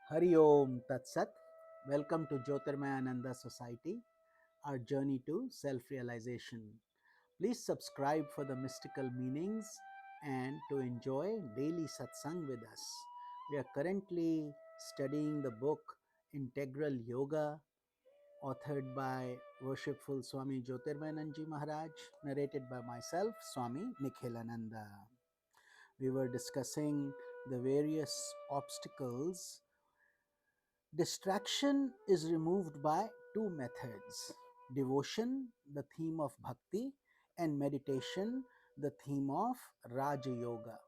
Hari Om Tat Sat. Welcome to Jyotirmayananda Society, our journey to self realization. Please subscribe for the mystical meanings and to enjoy daily satsang with us. We are currently studying the book Integral Yoga, authored by Worshipful Swami Jyotirmayananda Maharaj, narrated by myself, Swami Nikhhilananda. We were discussing the various obstacles. Distraction is removed by two methods: devotion, the theme of bhakti, and meditation, the theme of Raja Yoga.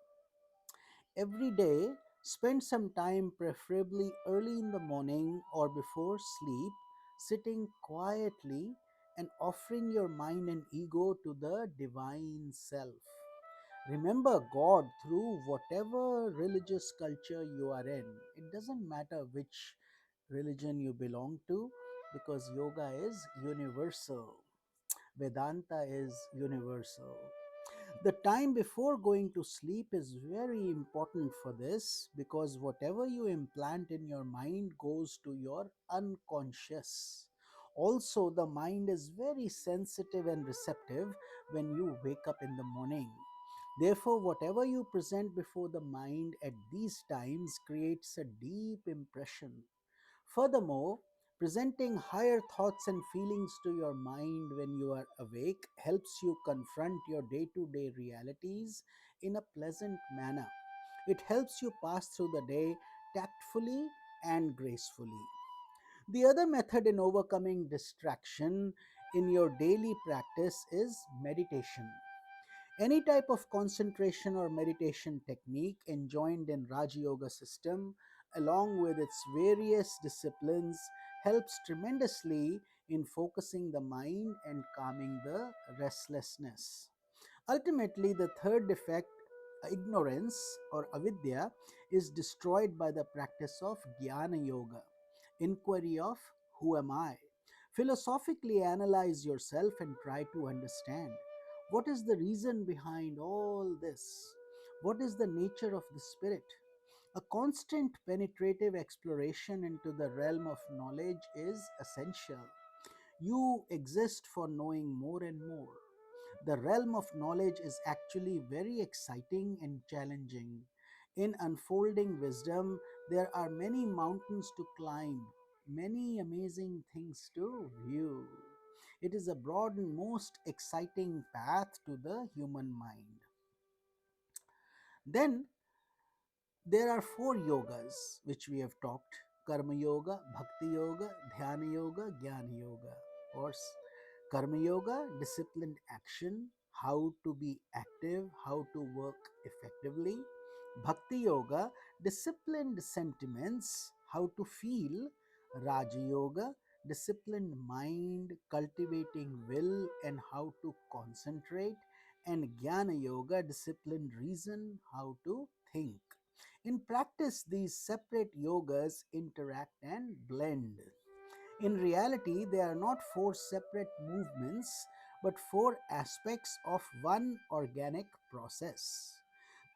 Every day, spend some time, preferably early in the morning or before sleep, sitting quietly and offering your mind and ego to the divine self. Remember God through whatever religious culture you are in. It doesn't matter which religion you belong to, because yoga is universal. Vedanta is universal. The time before going to sleep is very important for this, because whatever you implant in your mind goes to your unconscious. Also, the mind is very sensitive and receptive when you wake up in the morning. Therefore, whatever you present before the mind at these times creates a deep impression. Furthermore, presenting higher thoughts and feelings to your mind when you are awake helps you confront your day to day realities in a pleasant manner. It helps you pass through the day tactfully and gracefully. The other method in overcoming distraction in your daily practice is meditation. Any type of concentration or meditation technique enjoined in Raja Yoga system, along with its various disciplines, helps tremendously in focusing the mind and calming the restlessness. Ultimately, the third defect, ignorance or avidya, is destroyed by the practice of Jnana Yoga, inquiry of who am I. Philosophically analyze yourself and try to understand what is the reason behind all this? What is the nature of the spirit? A constant penetrative exploration into the realm of knowledge is essential. You exist for knowing more and more. The realm of knowledge is actually very exciting and challenging. In unfolding wisdom, there are many mountains to climb, many amazing things to view. It is a broad and most exciting path to the human mind. Then there are four yogas which we have talked: Karma Yoga, Bhakti Yoga, Dhyana Yoga, Jnana Yoga. Or Karma Yoga, disciplined action, how to be active, how to work effectively. Bhakti Yoga, disciplined sentiments, how to feel. Raja Yoga, disciplined mind, cultivating will and how to concentrate. And Jnana Yoga, disciplined reason, how to think. In practice, these separate yogas interact and blend. In reality, they are not four separate movements, but four aspects of one organic process.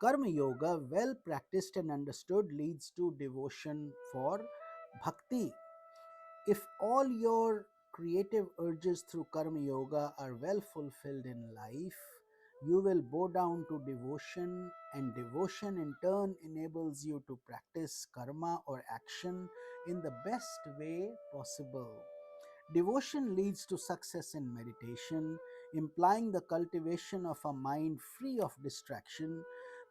Karma Yoga, well practiced and understood, leads to devotion for bhakti. If all your creative urges through Karma Yoga are well fulfilled in life, you will bow down to devotion, and devotion in turn enables you to practice karma or action in the best way possible. Devotion leads to success in meditation, implying the cultivation of a mind free of distraction.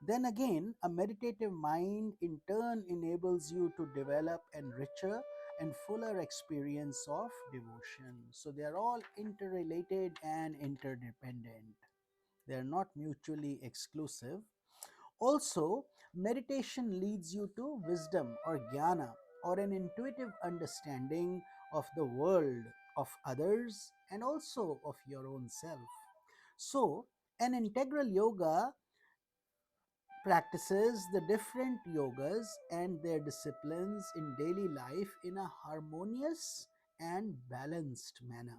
Then again, a meditative mind in turn enables you to develop a richer and fuller experience of devotion. So they are all interrelated and interdependent. They are not mutually exclusive. Also, meditation leads you to wisdom or jnana, or an intuitive understanding of the world, of others, and also of your own self. So, an integral yoga practices the different yogas and their disciplines in daily life in a harmonious and balanced manner.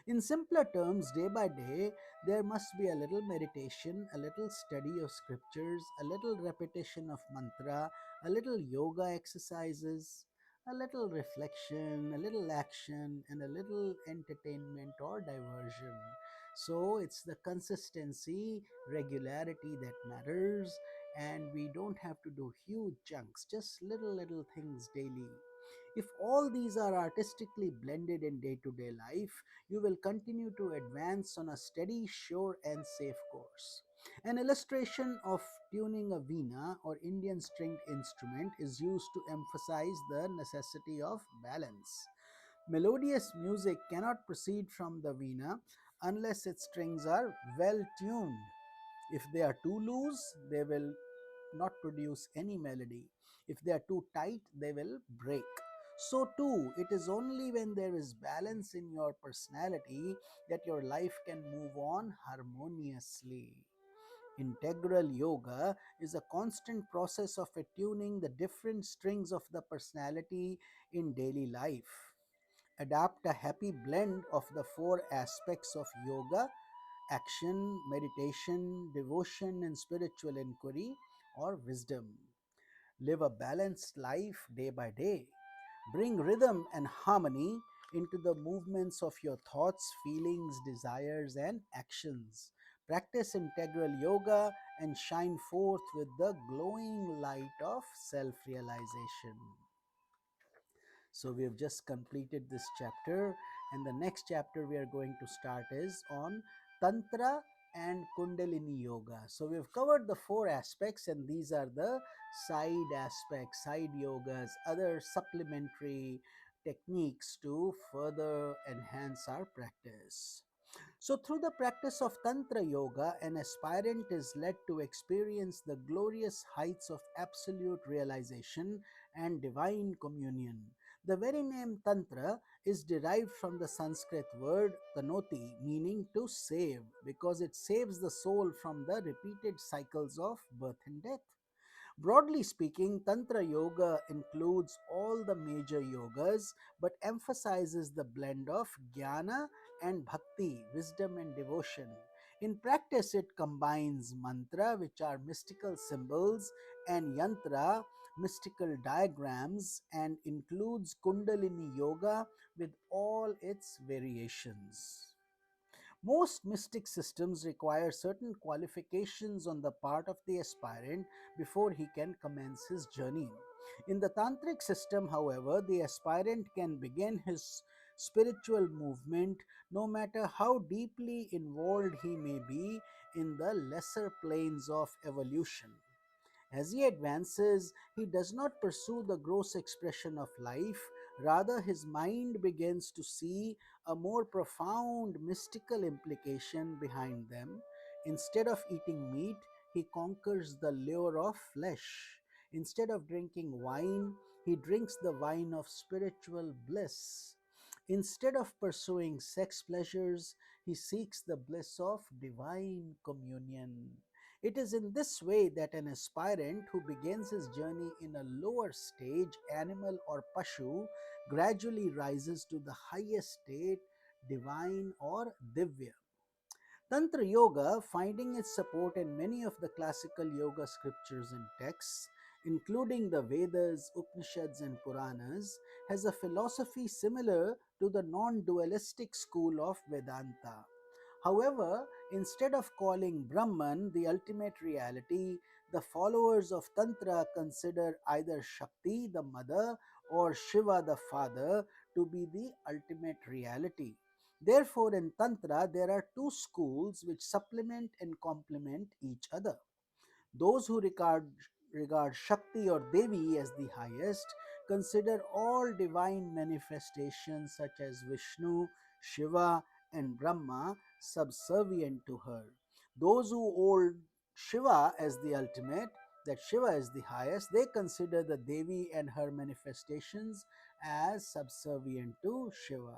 In simpler terms, day by day, there must be a little meditation, a little study of scriptures, a little repetition of mantra, a little yoga exercises, a little reflection, a little action, and a little entertainment or diversion. So it's the consistency, regularity that matters, and we don't have to do huge chunks, just little things daily. If all these are artistically blended in day to day life, you will continue to advance on a steady, sure, and safe course. An illustration of tuning a veena or Indian stringed instrument is used to emphasize the necessity of balance. Melodious music cannot proceed from the veena unless its strings are well tuned. If they are too loose, they will not produce any melody. If they are too tight, they will break. So, too, it is only when there is balance in your personality that your life can move on harmoniously. Integral yoga is a constant process of attuning the different strings of the personality in daily life. Adapt a happy blend of the four aspects of yoga: action, meditation, devotion, and spiritual inquiry or wisdom. Live a balanced life day by day. Bring rhythm and harmony into the movements of your thoughts, feelings, desires, and actions. Practice integral yoga and shine forth with the glowing light of self realization. So, we have just completed this chapter, and the next chapter we are going to start is on Tantra and Kundalini Yoga. So, we have covered the four aspects, and these are the side aspects, side yogas, other supplementary techniques to further enhance our practice. So, through the practice of Tantra Yoga, an aspirant is led to experience the glorious heights of absolute realization and divine communion. The very name Tantra is derived from the Sanskrit word tanoti, meaning to save, because it saves the soul from the repeated cycles of birth and death. Broadly speaking, Tantra Yoga includes all the major yogas but emphasizes the blend of jnana and bhakti, wisdom and devotion. In practice, it combines mantra, which are mystical symbols, and yantra, mystical diagrams, and includes Kundalini Yoga with all its variations. Most mystic systems require certain qualifications on the part of the aspirant before he can commence his journey. In the tantric system, however, the aspirant can begin his spiritual movement no matter how deeply involved he may be in the lesser planes of evolution. As he advances, he does not pursue the gross expression of life, rather, his mind begins to see a more profound mystical implication behind them. Instead of eating meat, he conquers the lure of flesh. Instead of drinking wine, he drinks the wine of spiritual bliss. Instead of pursuing sex pleasures, he seeks the bliss of divine communion. It is in this way that an aspirant who begins his journey in a lower stage, animal or pashu, gradually rises to the highest state, divine or divya. Tantra Yoga, finding its support in many of the classical yoga scriptures and texts, including the Vedas, Upanishads, and Puranas, has a philosophy similar to the non dualistic school of Vedanta. However, instead of calling Brahman the ultimate reality, the followers of Tantra consider either Shakti, the mother, or Shiva, the father, to be the ultimate reality. Therefore, in Tantra, there are two schools which supplement and complement each other. Those who regard Shakti or Devi as the highest consider all divine manifestations such as Vishnu, Shiva, and Brahma subservient to her. Those who hold Shiva as the ultimate, that Shiva is the highest, they consider the Devi and her manifestations as subservient to Shiva.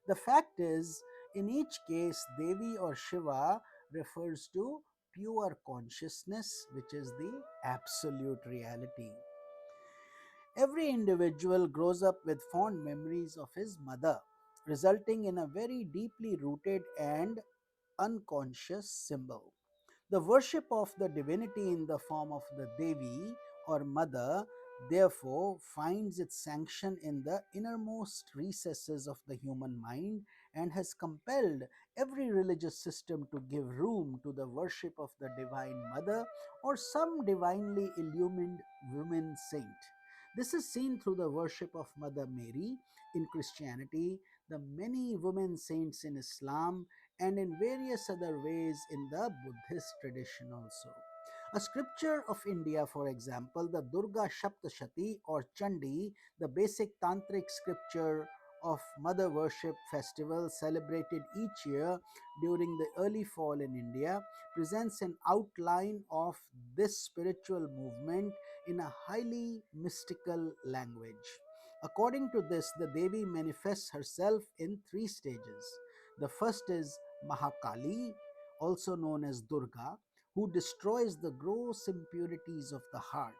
The fact is, in each case, Devi or Shiva refers to pure consciousness, which is the absolute reality. Every individual grows up with fond memories of his mother, resulting in a very deeply rooted and unconscious symbol. The worship of the divinity in the form of the Devi or Mother therefore finds its sanction in the innermost recesses of the human mind and has compelled every religious system to give room to the worship of the Divine Mother or some divinely illumined woman saint. This is seen through the worship of Mother Mary in Christianity, the many women saints in Islam, and in various other ways in the Buddhist tradition also. A scripture of India, for example, the Durga Shaptashati or Chandi, the basic tantric scripture of mother worship festival celebrated each year during the early fall in India, presents an outline of this spiritual movement in a highly mystical language. According to this, the Devi manifests herself in three stages. The first is Mahakali, also known as Durga, who destroys the gross impurities of the heart.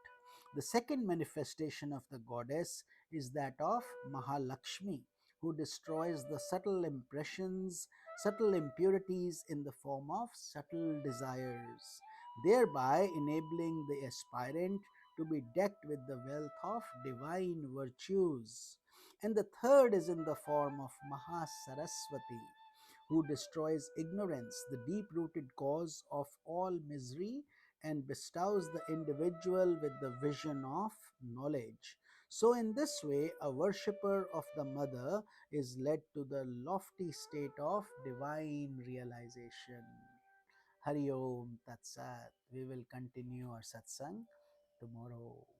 The second manifestation of the goddess is that of Mahalakshmi, who destroys the subtle impressions, subtle impurities in the form of subtle desires, thereby enabling the aspirant to be decked with the wealth of divine virtues. And the third is in the form of Mahasaraswati, who destroys ignorance, the deep rooted cause of all misery, and bestows the individual with the vision of knowledge. So, in this way, a worshipper of the Mother is led to the lofty state of divine realization. Hari Om Tat Sat. We will continue our satsang tomorrow.